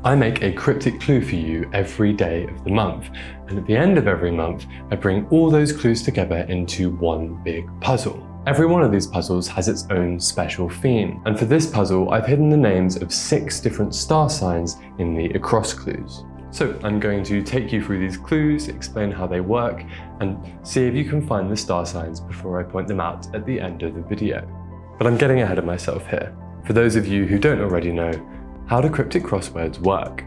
I make a cryptic clue for you every day of the month, and at the end of every month, I bring all those clues together into one big puzzle. Every one of these puzzles has its own special theme, and for this puzzle, I've hidden the names of 6 different star signs in the across clues. So I'm going to take you through these clues, explain how they work, and see if you can find the star signs before I point them out at the end of the video. But I'm getting ahead of myself here. For those of you who don't already know, how do cryptic crosswords work?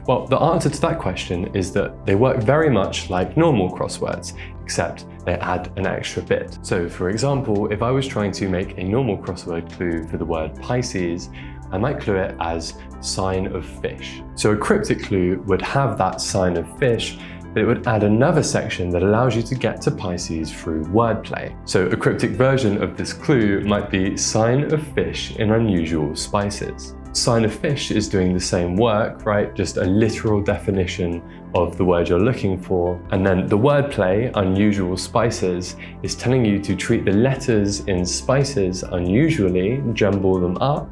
Well, the answer to that question is that they work very much like normal crosswords, except they add an extra bit. So for example, if I was trying to make a normal crossword clue for the word Pisces, I might clue it as sign of fish. So a cryptic clue would have that sign of fish, but it would add another section that allows you to get to Pisces through wordplay. So a cryptic version of this clue might be sign of fish in unusual spices. Sign of fish is doing the same work, right? Just a literal definition of the word you're looking for. And then the wordplay, unusual spices, is telling you to treat the letters in spices unusually, jumble them up,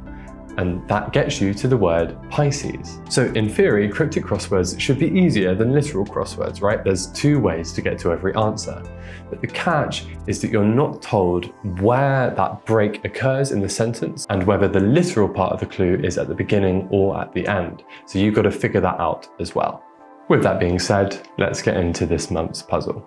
and that gets you to the word Pisces. So in theory, cryptic crosswords should be easier than literal crosswords, right? There's 2 ways to get to every answer. But the catch is that you're not told where that break occurs in the sentence and whether the literal part of the clue is at the beginning or at the end. So you've got to figure that out as well. With that being said, let's get into this month's puzzle.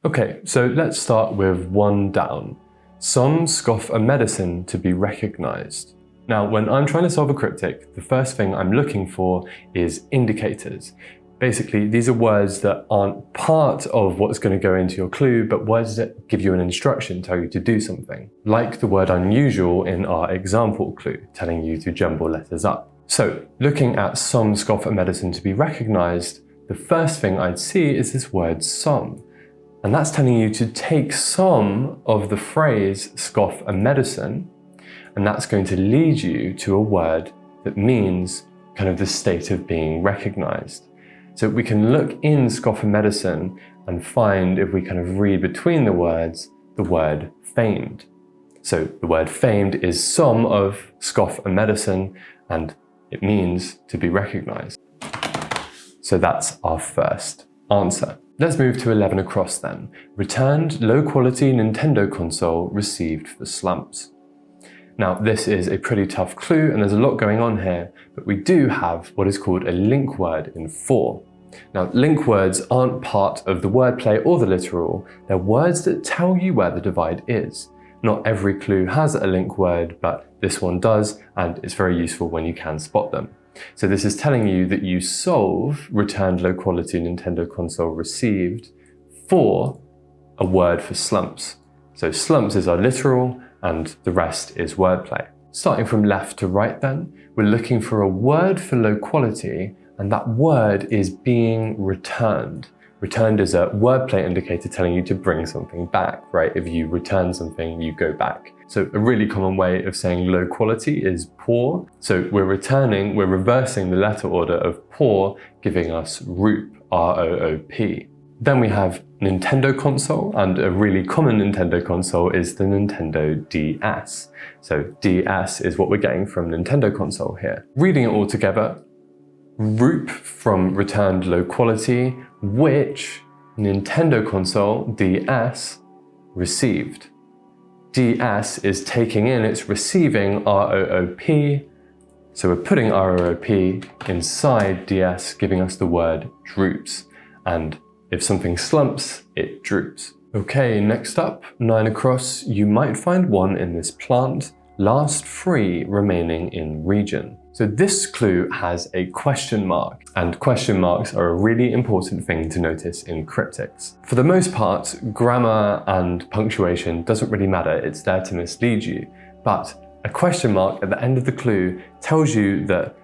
Okay, so let's start with 1 down. Some scoff a medicine to be recognized. Now, when I'm trying to solve a cryptic, the first thing I'm looking for is indicators. Basically, these are words that aren't part of what's going to go into your clue, but words that give you an instruction, tell you to do something. Like the word unusual in our example clue, telling you to jumble letters up. So, looking at some scoff a medicine to be recognized, the first thing I'd see is this word some. And that's telling you to take some of the phrase scoff a medicine, and that's going to lead you to a word that means kind of the state of being recognized. So we can look in scoff a medicine and find, if we kind of read between the words, the word famed. So the word famed is some of scoff a medicine, and it means to be recognized. So that's our first answer. Let's move to 11 across then. Returned low quality Nintendo console received for slumps. Now this is a pretty tough clue and there's a lot going on here, but we do have what is called a link word in 4. Now link words aren't part of the wordplay or the literal, they're words that tell you where the divide is. Not every clue has a link word, but this one does, and it's very useful when you can spot them. So this is telling you that you solve returned low quality Nintendo console received for a word for slumps. So slumps is our literal and the rest is wordplay. Starting from left to right then, we're looking for a word for low quality, and that word is being returned. Returned is a wordplay indicator telling you to bring something back, right? If you return something, you go back. So a really common way of saying low quality is poor. So we're reversing the letter order of poor, giving us roop, R-O-O-P. Then we have Nintendo console, and a really common Nintendo console is the Nintendo DS. So DS is what we're getting from Nintendo console here. Reading it all together, roop from returned low quality, which Nintendo console DS received. DS is taking in, it's receiving R-O-O-P, so we're putting R-O-O-P inside DS, giving us the word droops, and if something slumps, it droops. Okay, next up, 9 across, you might find 1 in this plant, last 3 remaining in region. So this clue has a question mark, and question marks are a really important thing to notice in cryptics. For the most part, grammar and punctuation doesn't really matter, it's there to mislead you, but a question mark at the end of the clue tells you that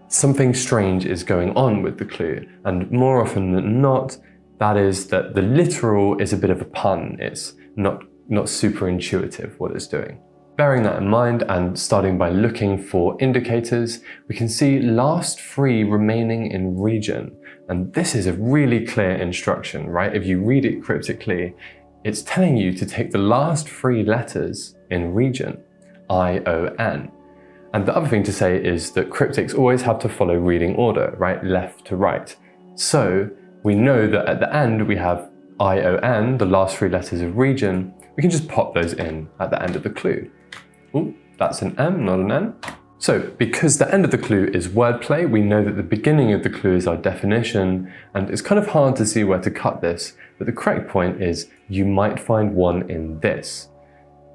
something strange is going on with the clue, and more often than not, that is that the literal is a bit of a pun, it's not super intuitive what it's doing. Bearing that in mind and starting by looking for indicators, we can see last 3 remaining in region. And this is a really clear instruction, right? If you read it cryptically, it's telling you to take the last 3 letters in region, I-O-N. And the other thing to say is that cryptics always have to follow reading order, right? Left to right. So we know that at the end we have ION, the last 3 letters of region. We can just pop those in at the end of the clue. Oh, that's an M, not an N. So because the end of the clue is wordplay, we know that the beginning of the clue is our definition, and it's kind of hard to see where to cut this, but the correct point is you might find one in this.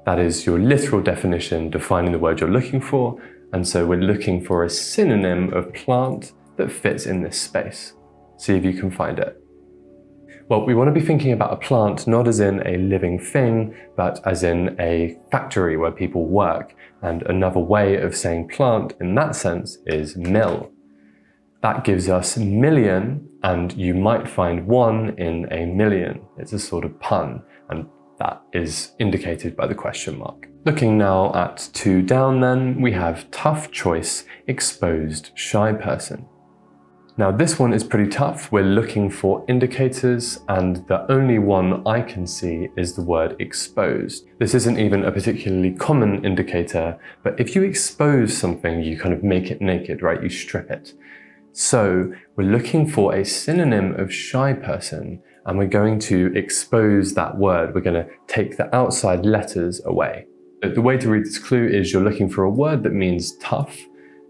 That is your literal definition defining the word you're looking for, and so we're looking for a synonym of plant that fits in this space. See if you can find it. Well, we want to be thinking about a plant not as in a living thing, but as in a factory where people work, and another way of saying plant in that sense is mill. That gives us million, and you might find one in a million. It's a sort of pun, and that is indicated by the question mark. Looking now at 2 down then, we have tough choice, exposed, shy person. Now this one is pretty tough. We're looking for indicators, and the only one I can see is the word exposed. This isn't even a particularly common indicator, but if you expose something, you kind of make it naked, right? You strip it. So we're looking for a synonym of shy person, and we're going to expose that word. We're going to take the outside letters away. The way to read this clue is you're looking for a word that means tough,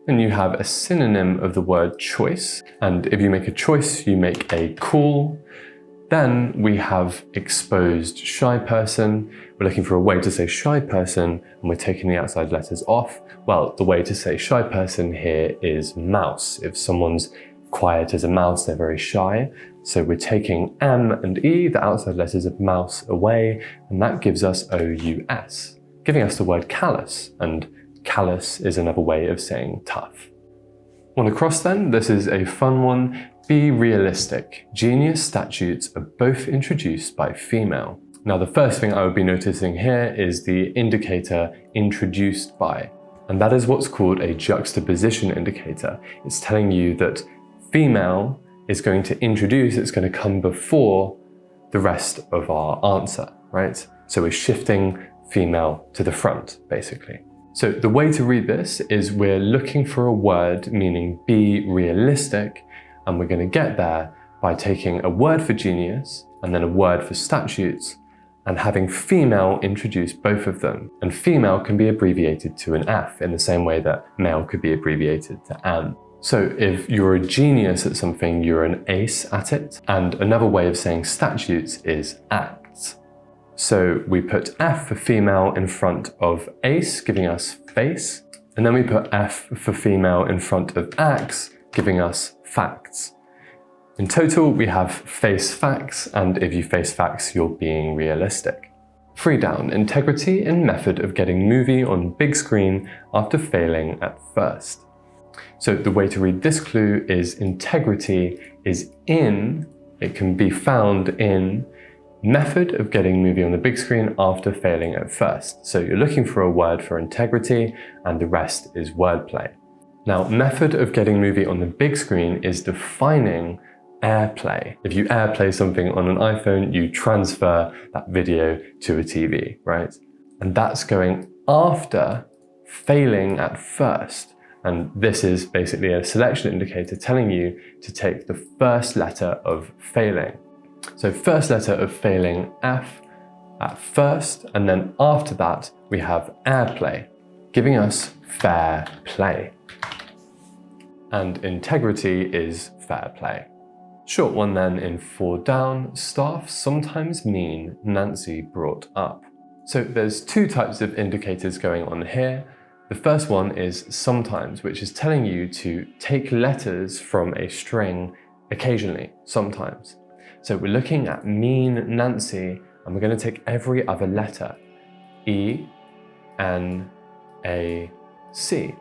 and you have a synonym of the word choice. And if you make a choice, you make a cool. Then we have exposed shy person. We're looking for a way to say shy person, and we're taking the outside letters off. Well, the way to say shy person here is mouse. If someone's quiet as a mouse, they're very shy. So we're taking M and E, the outside letters of mouse, away, and that gives us OUS, giving us the word callous, and callous is another way of saying tough. On across then, this is a fun one. Be realistic. Genius statutes are both introduced by female. Now the first thing I would be noticing here is the indicator introduced by, and that is what's called a juxtaposition indicator. It's telling you that female is going to introduce, it's going to come before the rest of our answer, right? So we're shifting female to the front, basically. So the way to read this is we're looking for a word meaning be realistic, and we're going to get there by taking a word for genius and then a word for statutes and having female introduce both of them. And female can be abbreviated to an F in the same way that male could be abbreviated to an. So if you're a genius at something, you're an ace at it. And another way of saying statutes is acts. So we put F for female in front of ace, giving us face. And then we put F for female in front of acts, giving us facts. In total, we have face facts, and if you face facts, you're being realistic. 3 down, integrity and method of getting movie on big screen after failing at first. So the way to read this clue is integrity is in, it can be found in, method of getting movie on the big screen after failing at first. So you're looking for a word for integrity, and the rest is wordplay. Now, method of getting movie on the big screen is defining AirPlay. If you AirPlay something on an iPhone, you transfer that video to a TV, right? And that's going after failing at first. And this is basically a selection indicator telling you to take the first letter of failing. So first letter of failing, F at first, and then after that we have AirPlay, giving us fair play. And integrity is fair play. Short one then in 4 down, staff sometimes mean Nancy brought up. So there's 2 types of indicators going on here. The first one is sometimes, which is telling you to take letters from a string occasionally, sometimes. So we're looking at mean Nancy, and we're going to take every other letter, E, N, A, C.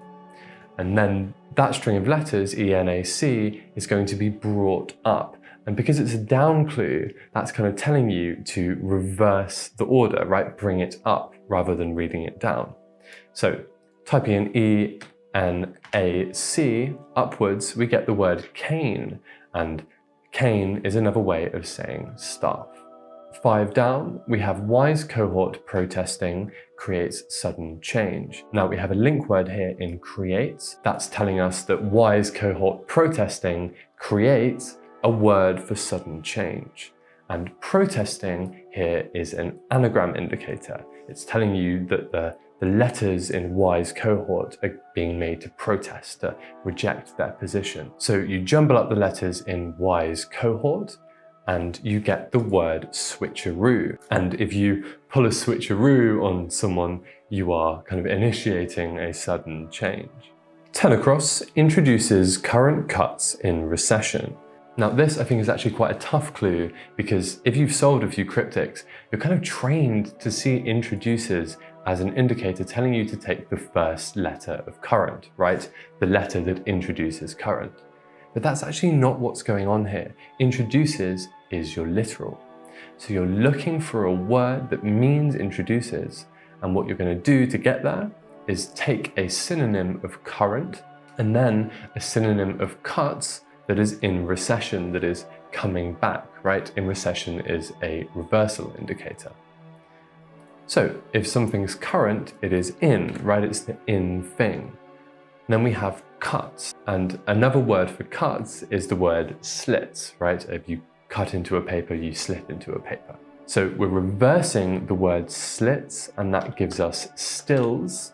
And then that string of letters, E, N, A, C, is going to be brought up. And because it's a down clue, that's kind of telling you to reverse the order, right? Bring it up rather than reading it down. So typing in E, N, A, C upwards, we get the word cane. And cane is another way of saying staff. 5 down, we have wise cohort protesting creates sudden change. Now we have a link word here in creates. That's telling us that wise cohort protesting creates a word for sudden change. And protesting here is an anagram indicator. It's telling you that the letters in wise cohort are being made to protest, to reject their position. So you jumble up the letters in wise cohort and you get the word switcheroo. And if you pull a switcheroo on someone, you are kind of initiating a sudden change. 10 across introduces current cuts in recession. Now this I think is actually quite a tough clue, because if you've solved a few cryptics, you're kind of trained to see introduces as an indicator telling you to take the first letter of current, right? The letter that introduces current. But that's actually not what's going on here. Introduces is your literal. So you're looking for a word that means introduces, and what you're going to do to get there is take a synonym of current and then a synonym of cuts that is in recession, that is coming back, right? In recession is a reversal indicator. So if something's current, it is in, right? It's the in thing. Then we have cuts, and another word for cuts is the word slits, right? If you cut into a paper, you slit into a paper. So we're reversing the word slits, and that gives us stills,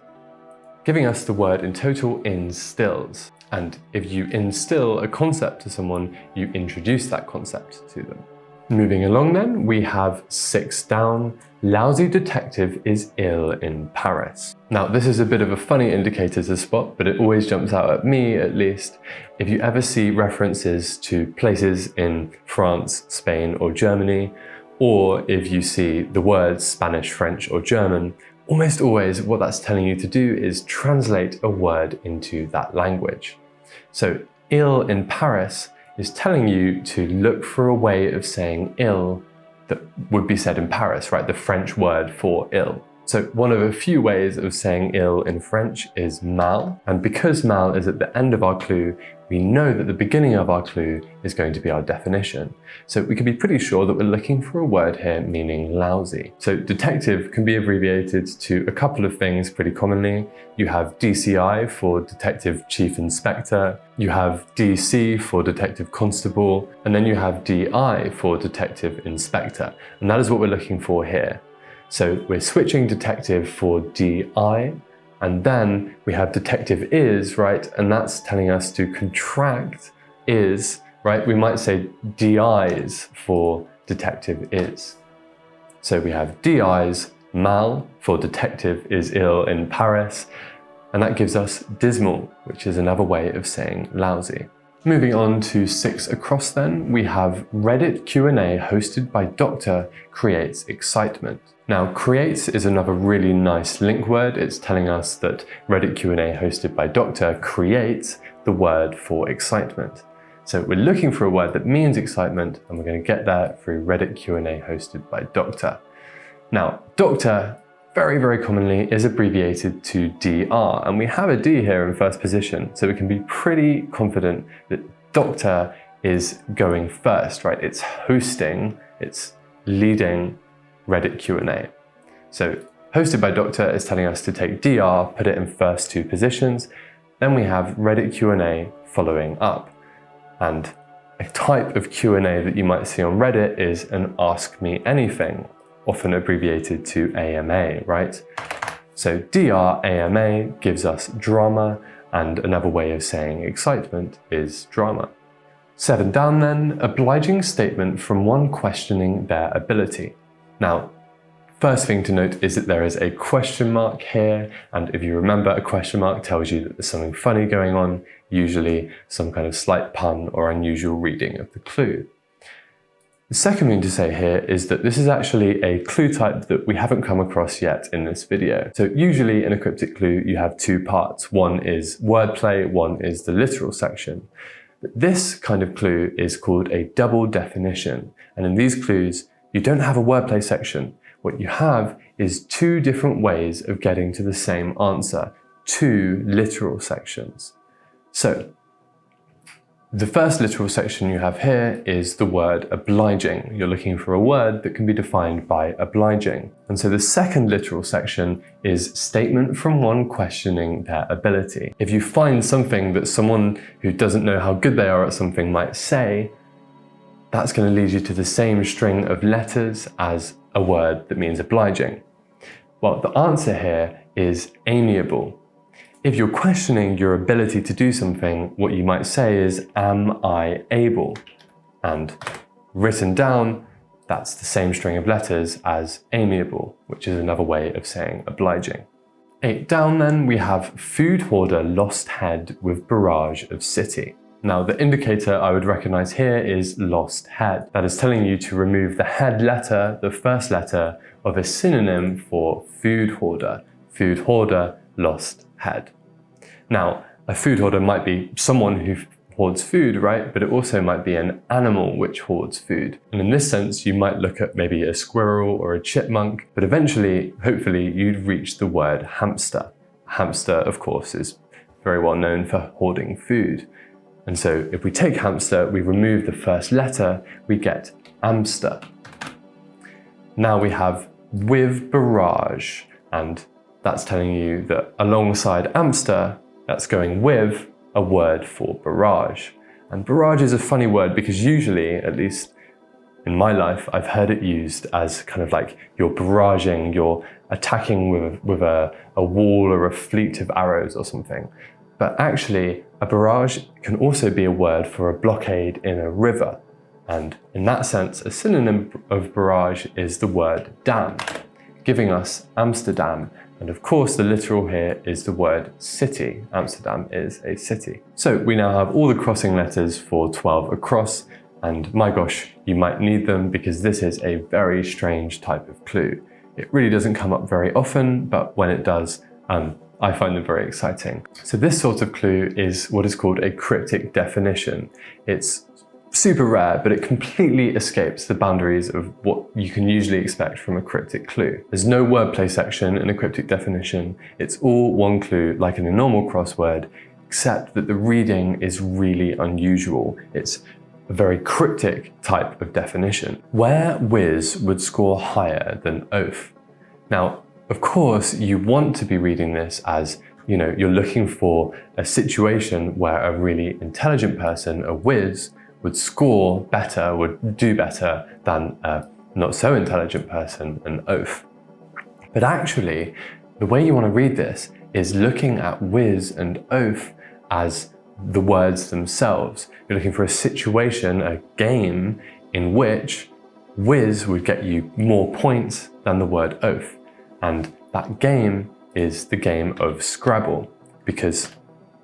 giving us the word in total instills. And if you instill a concept to someone, you introduce that concept to them. Moving along then, we have 6 down. Lousy detective is ill in Paris. Now this is a bit of a funny indicator to spot, but it always jumps out at me at least. If you ever see references to places in France, Spain or Germany, or if you see the words Spanish, French or German, almost always what that's telling you to do is translate a word into that language. So ill in Paris is telling you to look for a way of saying ill that would be said in Paris, right? The French word for ill. So one of a few ways of saying ill in French is mal. And because mal is at the end of our clue, we know that the beginning of our clue is going to be our definition. So we can be pretty sure that we're looking for a word here meaning lousy. So detective can be abbreviated to a couple of things pretty commonly. You have DCI for Detective Chief Inspector, you have DC for Detective Constable, and then you have DI for Detective Inspector. And that is what we're looking for here. So we're switching detective for DI, and then we have detective is, right? And that's telling us to contract is, right? We might say DIs for detective is. So we have DIs, mal for detective is ill in Paris, and that gives us dismal, which is another way of saying lousy. Moving on to 6 across then, we have Reddit Q&A hosted by Doctor creates excitement. Now creates is another really nice link word. It's telling us that Reddit Q&A hosted by Doctor creates the word for excitement. So we're looking for a word that means excitement, and we're going to get there through Reddit Q&A hosted by Doctor. Now Doctor very, very commonly is abbreviated to DR, and we have a D here in first position, so we can be pretty confident that Doctor is going first, right? It's hosting, it's leading Reddit Q&A. So hosted by Doctor is telling us to take DR, put it in first 2 positions, then we have Reddit Q&A following up. And a type of Q&A that you might see on Reddit is an Ask Me Anything, often abbreviated to AMA, right? So DR AMA gives us drama, and another way of saying excitement is drama. 7 down then, obliging statement from one questioning their ability. Now, first thing to note is that there is a question mark here, and if you remember, a question mark tells you that there's something funny going on, usually some kind of slight pun or unusual reading of the clue. The second thing to say here is that this is actually a clue type that we haven't come across yet in this video. So usually in a cryptic clue, you have 2 parts. One is wordplay, one is the literal section. But this kind of clue is called a double definition. And in these clues, you don't have a wordplay section. What you have is 2 different ways of getting to the same answer, 2 literal sections. So The first literal section you have here is the word obliging. You're looking for a word that can be defined by obliging. And so the second literal section is statement from one questioning their ability. If you find something that someone who doesn't know how good they are at something might say, that's going to lead you to the same string of letters as a word that means obliging. Well, the answer here is amiable. If you're questioning your ability to do something, what you might say is, am I able? And written down, that's the same string of letters as amiable, which is another way of saying obliging. 8 down then, we have food hoarder lost head with barrage of city. Now the indicator I would recognize here is lost head. That is telling you to remove the head letter, the first letter of a synonym for food hoarder. Food hoarder, lost head. Now, a food hoarder might be someone who hoards food, right? But it also might be an animal which hoards food. And in this sense, you might look at maybe a squirrel or a chipmunk, but eventually, hopefully, you'd reach the word hamster. Hamster, of course, is very well known for hoarding food. And so if we take hamster, we remove the first letter, we get amster. Now we have with barrage, and that's telling you that alongside amster, that's going with a word for barrage. And barrage is a funny word because usually, at least in my life, I've heard it used as kind of like you're barraging, you're attacking with a wall or a fleet of arrows or something. But actually, a barrage can also be a word for a blockade in a river. And in that sense, a synonym of barrage is the word dam, giving us Amsterdam. And of course, the literal here is the word city. Amsterdam is a city. So we now have all the crossing letters for 12 across, and my gosh, you might need them because this is a very strange type of clue. It really doesn't come up very often, but when it does, I find them very exciting. So this sort of clue is what is called a cryptic definition. It's super rare, but it completely escapes the boundaries of what you can usually expect from a cryptic clue. There's no wordplay section in a cryptic definition. It's all one clue, like in a normal crossword, except that the reading is really unusual. It's a very cryptic type of definition. Where whiz would score higher than oaf? Now, of course, you want to be reading this as, you're looking for a situation where a really intelligent person, a whiz, would score better, would do better than a not so intelligent person, an oaf. But actually, the way you want to read this is looking at whiz and oaf as the words themselves. You're looking for a situation, a game, in which whiz would get you more points than the word oaf. And that game is the game of Scrabble, because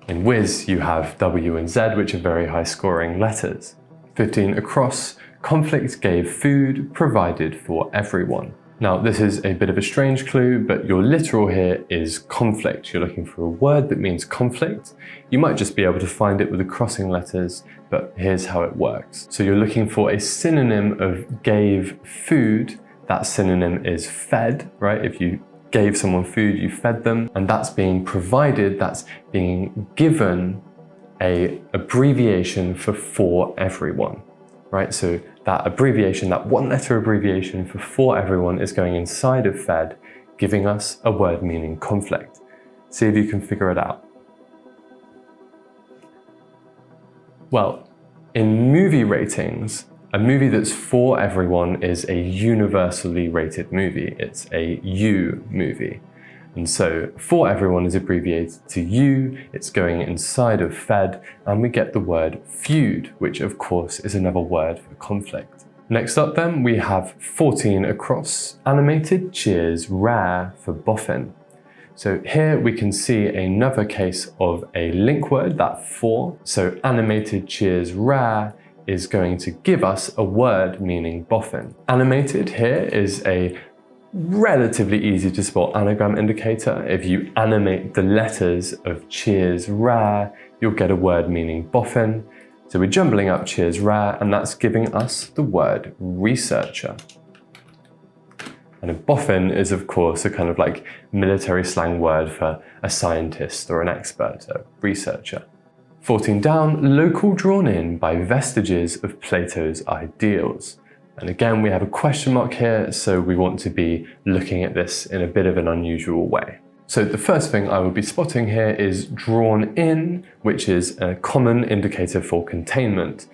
in whiz you have W and Z, which are very high scoring letters. 15 across, conflict gave food provided for everyone. Now this is a bit of a strange clue, but your literal here is conflict. You're looking for a word that means conflict. You might just be able to find it with the crossing letters, but here's how it works. So you're looking for a synonym of gave food. That synonym is fed, right? If you gave someone food, you fed them, and that's being provided, that's being given a abbreviation for everyone, right? So that abbreviation, that one letter abbreviation for everyone is going inside of fed, giving us a word meaning conflict. See if you can figure it out. Well, in movie ratings, a movie that's for everyone is a universally rated movie. It's a U movie. And so for everyone is abbreviated to U, it's going inside of fed, and we get the word feud, which of course is another word for conflict. Next up then, we have 14 across, animated cheers rare for boffin. So here we can see another case of a link word, that for. So animated cheers rare is going to give us a word meaning boffin. Animated here is a relatively easy to spell anagram indicator. If you animate the letters of cheers rare, you'll get a word meaning boffin. So we're jumbling up cheers rare, and that's giving us the word researcher. And a boffin is of course a kind of like military slang word for a scientist or an expert, a researcher. 14 down, local drawn in by vestiges of Plato's ideals. And again, we have a question mark here, so we want to be looking at this in a bit of an unusual way. So the first thing I will be spotting here is drawn in, which is a common indicator for containment.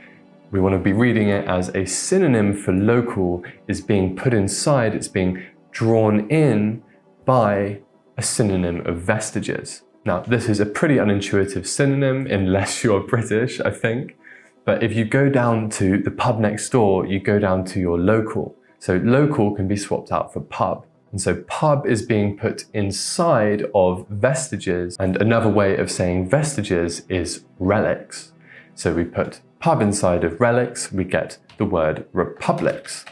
We want to be reading it as a synonym for local is being put inside, it's being drawn in by a synonym of vestiges. Now, this is a pretty unintuitive synonym unless you're British, I think. But if you go down to the pub next door, you go down to your local. So local can be swapped out for pub. And so pub is being put inside of vestiges. And another way of saying vestiges is relics. So we put pub inside of relics, we get the word republics.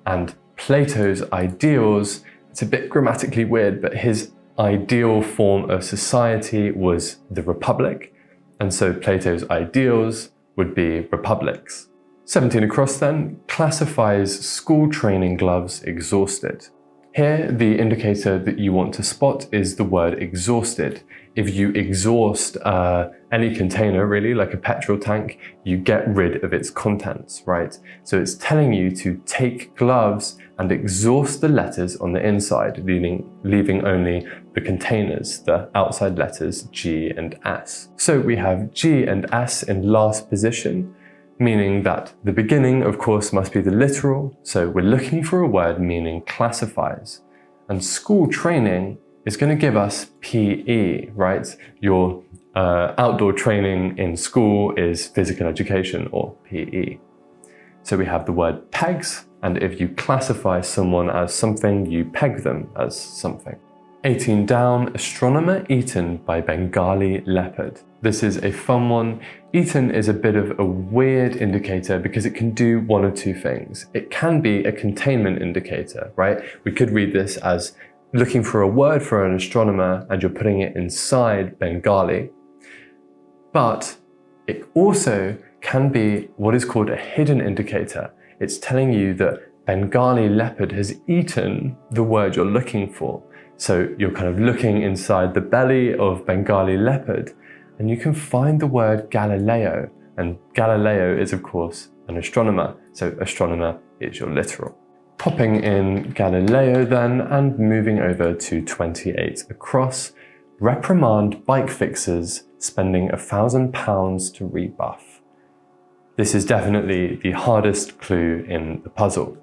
And Plato's ideals, it's a bit grammatically weird, but his ideal form of society was the republic. And so Plato's ideals would be republics. 17 across then, classifies school training gloves exhausted. Here, the indicator that you want to spot is the word exhausted. If you exhaust any container, really, like a petrol tank, you get rid of its contents, right? So it's telling you to take gloves and exhaust the letters on the inside, leaving only the containers, the outside letters G and S. So we have G and S in last position, meaning that the beginning, of course, must be the literal. So we're looking for a word meaning classifies. And school training is going to give us PE, right? Your outdoor training in school is physical education, or PE. So we have the word pegs, and if you classify someone as something, you peg them as something. 18 down, astronomer eaten by Bengali leopard. This is a fun one. Eaten is a bit of a weird indicator because it can do one of two things. It can be a containment indicator, right? We could read this as looking for a word for an astronomer and you're putting it inside Bengali. But it also can be what is called a hidden indicator. It's telling you that Bengali leopard has eaten the word you're looking for. So you're kind of looking inside the belly of Bengali leopard and you can find the word Galileo. And Galileo is, of course, an astronomer. So astronomer is your literal. Popping in Galileo then and moving over to 28 across, reprimand bike fixers spending £1,000 to rebuff. This is definitely the hardest clue in the puzzle.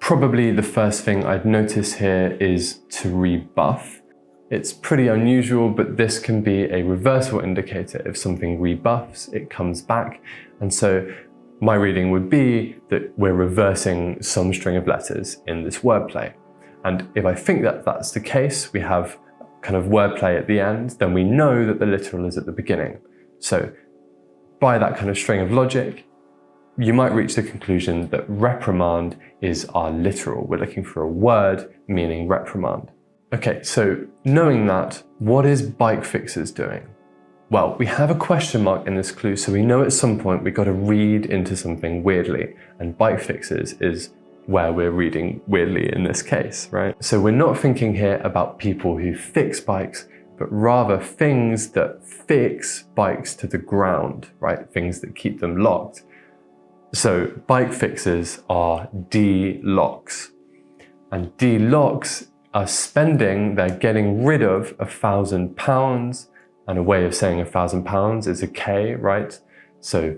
Probably the first thing I'd notice here is to rebuff. It's pretty unusual, but this can be a reversal indicator. If something rebuffs, it comes back. And so my reading would be that we're reversing some string of letters in this wordplay. And if I think that that's the case, we have kind of wordplay at the end, then we know that the literal is at the beginning. So by that kind of string of logic, you might reach the conclusion that reprimand is our literal. We're looking for a word meaning reprimand. Okay, so knowing that, what is bike fixers doing? Well, we have a question mark in this clue, so we know at some point we've got to read into something weirdly, and bike fixers is where we're reading weirdly in this case, right? So we're not thinking here about people who fix bikes, but rather things that fix bikes to the ground, right? Things that keep them locked. So bike fixers are D-locks, and D-locks are spending, they're getting rid of £1,000, and a way of saying £1,000 is a K, right? So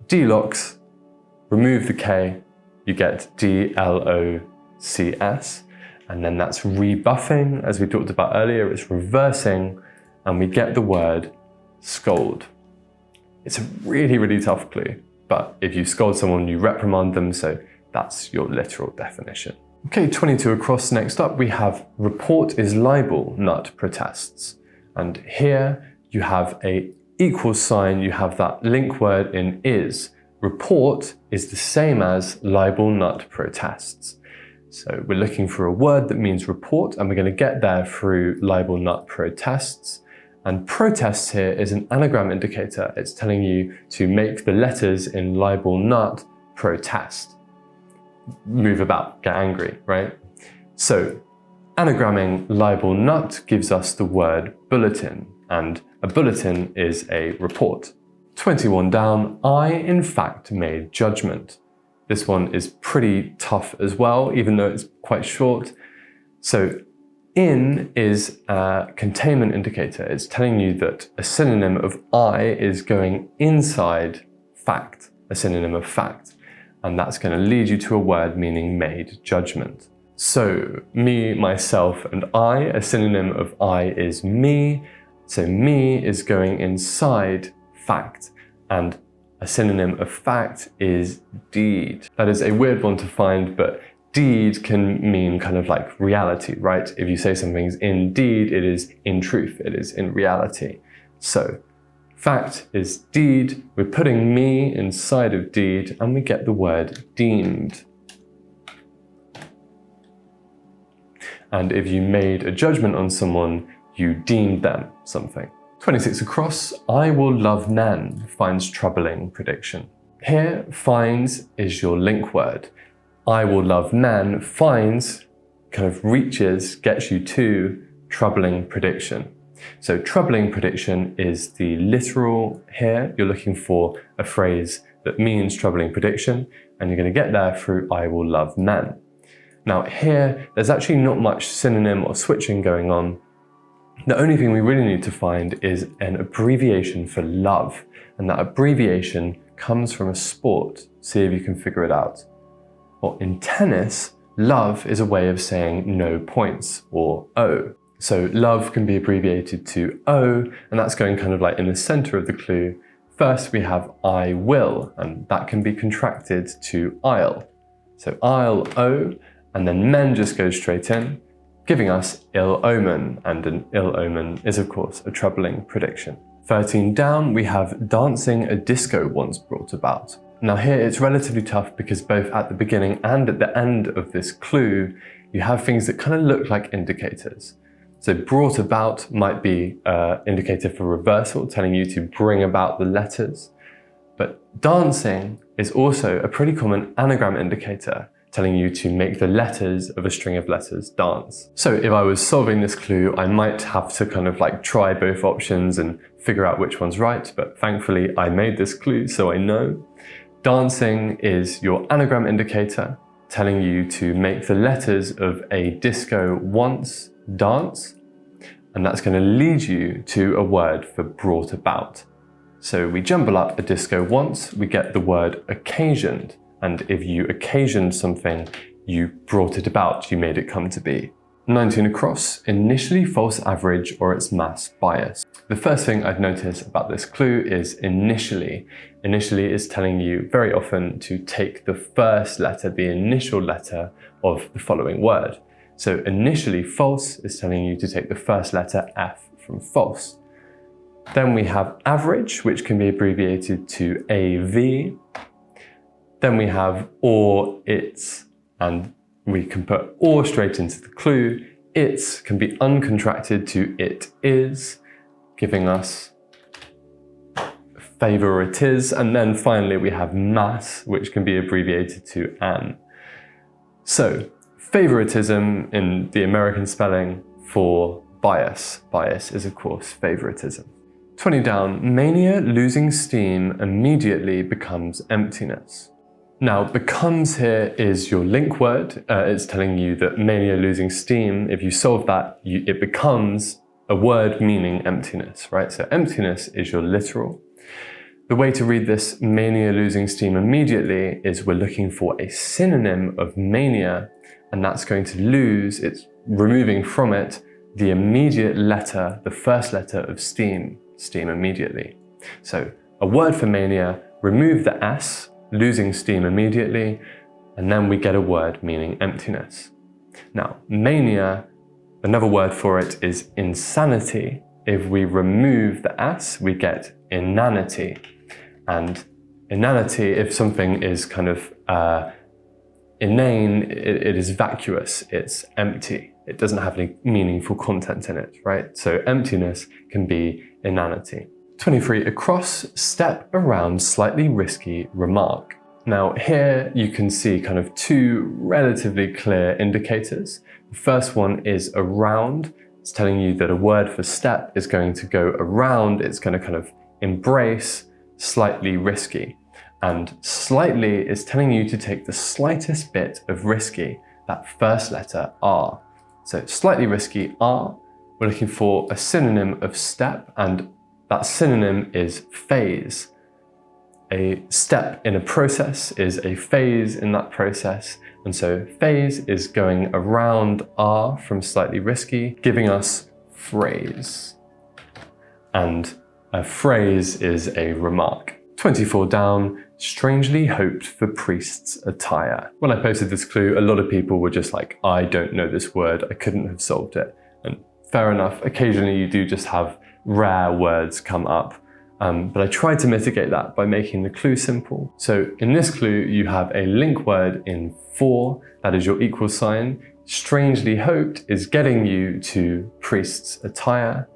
D-locks, remove the K, you get D-L-O-C-S, and then that's rebuffing, as we talked about earlier, it's reversing, and we get the word scold. It's a really, really tough clue. But if you scold someone, you reprimand them, so that's your literal definition. Okay, 22 across, next up we have report is libel, nut protests. And here you have a equal sign, you have that link word in is. Report is the same as libel, nut protests. So we're looking for a word that means report, and we're going to get there through libel, nut protests. And protests here is an anagram indicator. It's telling you to make the letters in libel nut protest. Move about, get angry, right? So anagramming libel nut gives us the word bulletin, and a bulletin is a report. 21 down, I in fact made judgment. This one is pretty tough as well, even though it's quite short. So in is a containment indicator. It's telling you that a synonym of I is going inside fact, a synonym of fact. And that's going to lead you to a word meaning made judgment. So me, myself, and I, a synonym of I is me. So me is going inside fact, and a synonym of fact is deed. That is a weird one to find, but deed can mean kind of like reality, right? If you say something's in deed, it is in truth, it is in reality. So fact is deed, we're putting me inside of deed, and we get the word deemed. And if you made a judgment on someone, you deemed them something. 26 across, I will love Nan finds troubling prediction. Here, finds is your link word. I will love Nan finds kind of reaches, gets you to troubling prediction. So troubling prediction is the literal here. You're looking for a phrase that means troubling prediction, and you're going to get there through I will love Nan. Now here, there's actually not much synonym or switching going on. The only thing we really need to find is an abbreviation for love, and that abbreviation comes from a sport. See if you can figure it out. Well, in tennis, love is a way of saying no points, or O. So love can be abbreviated to O, and that's going kind of like in the center of the clue. First we have I will, and that can be contracted to I'll. So I'll, O, and then men just goes straight in, giving us ill omen, and an ill omen is of course a troubling prediction. 13 down, we have dancing a disco once brought about. Now here it's relatively tough because both at the beginning and at the end of this clue, you have things that kind of look like indicators. So brought about might be an indicator for reversal, telling you to bring about the letters. But dancing is also a pretty common anagram indicator, telling you to make the letters of a string of letters dance. So if I was solving this clue, I might have to kind of like try both options and figure out which one's right, but thankfully I made this clue, so I know. Dancing is your anagram indicator, telling you to make the letters of a disco once dance, and that's going to lead you to a word for brought about. So we jumble up a disco once, we get the word occasioned. And if you occasioned something, you brought it about, you made it come to be. 19 across, initially false average or its mass bias. The first thing I'd notice about this clue is initially. Initially is telling you very often to take the first letter, the initial letter of the following word. So initially false is telling you to take the first letter F from false. Then we have average, which can be abbreviated to AV. Then we have or, its, and we can put or straight into the clue. Its can be uncontracted to it is, giving us favoritis. And then finally we have mass, which can be abbreviated to an. So favoritism in the American spelling for bias. Bias is of course favoritism. 20 down, mania losing steam immediately becomes emptiness. Now, becomes here is your link word. It's telling you that mania losing steam, if you solve that, it becomes a word meaning emptiness, right? So emptiness is your literal. The way to read this mania losing steam immediately is we're looking for a synonym of mania, and that's going to lose, it's removing from it the immediate letter, the first letter of steam, steam immediately. So a word for mania, remove the S, losing steam immediately, and then we get a word meaning emptiness. Now, mania, another word for it is insanity. If we remove the S, we get inanity. And inanity, if something is kind of inane, it is vacuous, it's empty. It doesn't have any meaningful content in it, right? So emptiness can be inanity. 23 across, step around slightly risky remark. Now here you can see kind of two relatively clear indicators. The first one is around. It's telling you that a word for step is going to go around. It's going to kind of embrace slightly risky. And slightly is telling you to take the slightest bit of risky, that first letter R. So slightly risky R, we're looking for a synonym of step, and that synonym is phase. A step in a process is a phase in that process, and so phase is going around R from slightly risky, giving us phrase. And a phrase is a remark. 24 down, strangely hoped for priest's attire. When I posted this clue, a lot of people were just like, I don't know this word, I couldn't have solved it. And fair enough, occasionally you do just have rare words come up. But I tried to mitigate that by making the clue simple. So in this clue, you have a link word in for, that is your equal sign. Strangely hoped is getting you to priest's attire.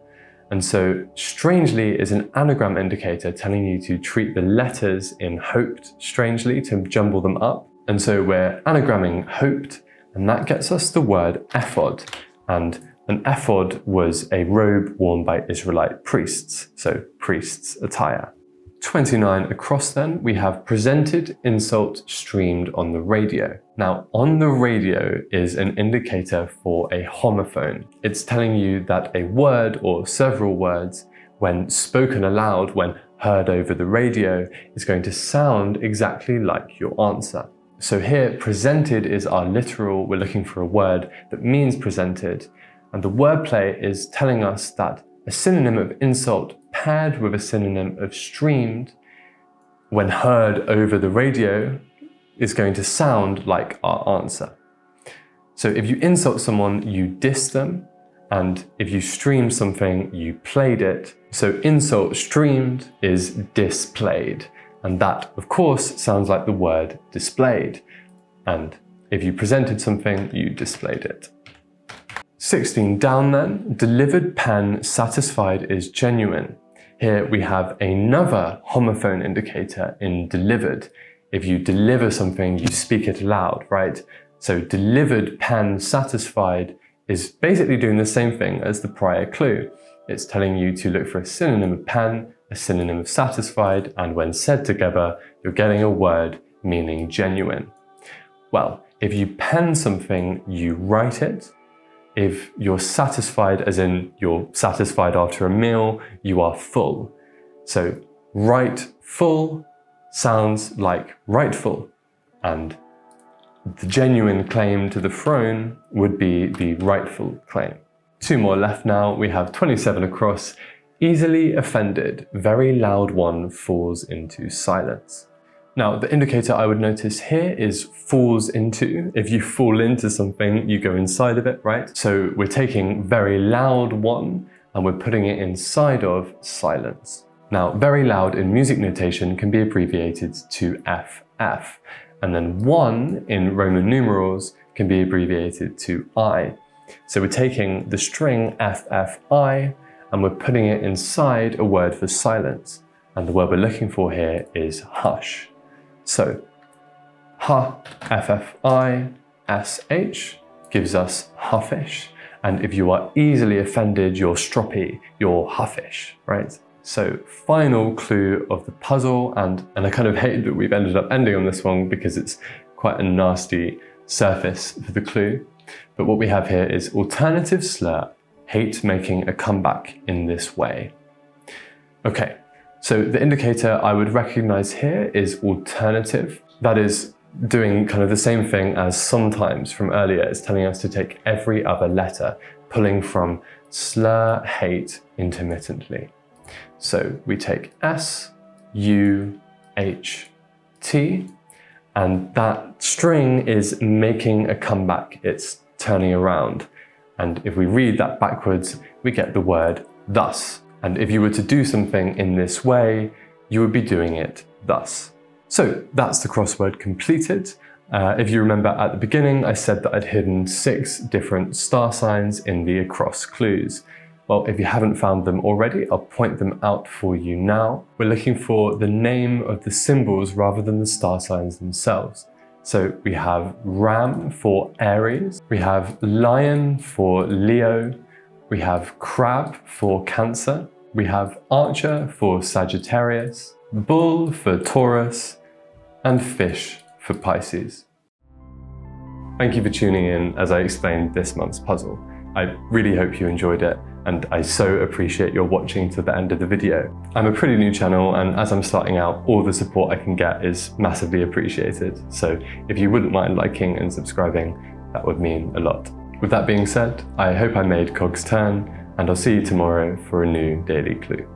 And so strangely is an anagram indicator telling you to treat the letters in hoped strangely, to jumble them up. And so we're anagramming hoped, and that gets us the word ephod. And an ephod was a robe worn by Israelite priests, so priest's attire. 29 across then, we have presented insult streamed on the radio. Now, on the radio is an indicator for a homophone. It's telling you that a word or several words, when spoken aloud, when heard over the radio, is going to sound exactly like your answer. So here, presented is our literal. We're looking for a word that means presented. And the wordplay is telling us that a synonym of insult paired with a synonym of streamed, when heard over the radio, is going to sound like our answer. So if you insult someone, you diss them, and if you stream something, you played it. So insult streamed is displayed, and that, of course, sounds like the word displayed. And if you presented something, you displayed it. 16 down then, delivered pen satisfied is genuine. Here we have another homophone indicator in delivered. If you deliver something, you speak it aloud, right? So delivered pen satisfied is basically doing the same thing as the prior clue. It's telling you to look for a synonym of pen, a synonym of satisfied, and when said together, you're getting a word meaning genuine. Well, if you pen something, you write it. If you're satisfied, as in you're satisfied after a meal, you are full. So right full sounds like rightful, and the genuine claim to the throne would be the rightful claim. 2 more left now. We have 27 across. Easily offended, very loud one falls into silence. Now, the indicator I would notice here is falls into. If you fall into something, you go inside of it, right? So we're taking very loud one and we're putting it inside of silence. Now, very loud in music notation can be abbreviated to FF, and then 1 in Roman numerals can be abbreviated to I. So we're taking the string FFI and we're putting it inside a word for silence. And the word we're looking for here is hush. So, HFFISH gives us huffish. And if you are easily offended, you're stroppy, you're huffish, right? So, final clue of the puzzle, and I kind of hate that we've ended up ending on this one because it's quite a nasty surface for the clue. But what we have here is alternative slur, hate making a comeback in this way. Okay. So the indicator I would recognize here is alternative. That is doing kind of the same thing as sometimes from earlier. It's telling us to take every other letter, pulling from slur, hate intermittently. So we take S, U, H, T, and that string is making a comeback. It's turning around. And if we read that backwards, we get the word thus. And if you were to do something in this way, you would be doing it thus. So that's the crossword completed. If you remember at the beginning, I said that I'd hidden 6 different star signs in the across clues. Well, if you haven't found them already, I'll point them out for you now. We're looking for the name of the symbols rather than the star signs themselves. So we have Ram for Aries, we have Lion for Leo, we have Crab for Cancer, we have Archer for Sagittarius, bull for Taurus, and fish for Pisces. Thank you for tuning in as I explained this month's puzzle. I really hope you enjoyed it, and I so appreciate your watching to the end of the video. I'm a pretty new channel, and as I'm starting out, all the support I can get is massively appreciated. So if you wouldn't mind liking and subscribing, that would mean a lot. With that being said, I hope I made cogs turn, and I'll see you tomorrow for a new daily clue.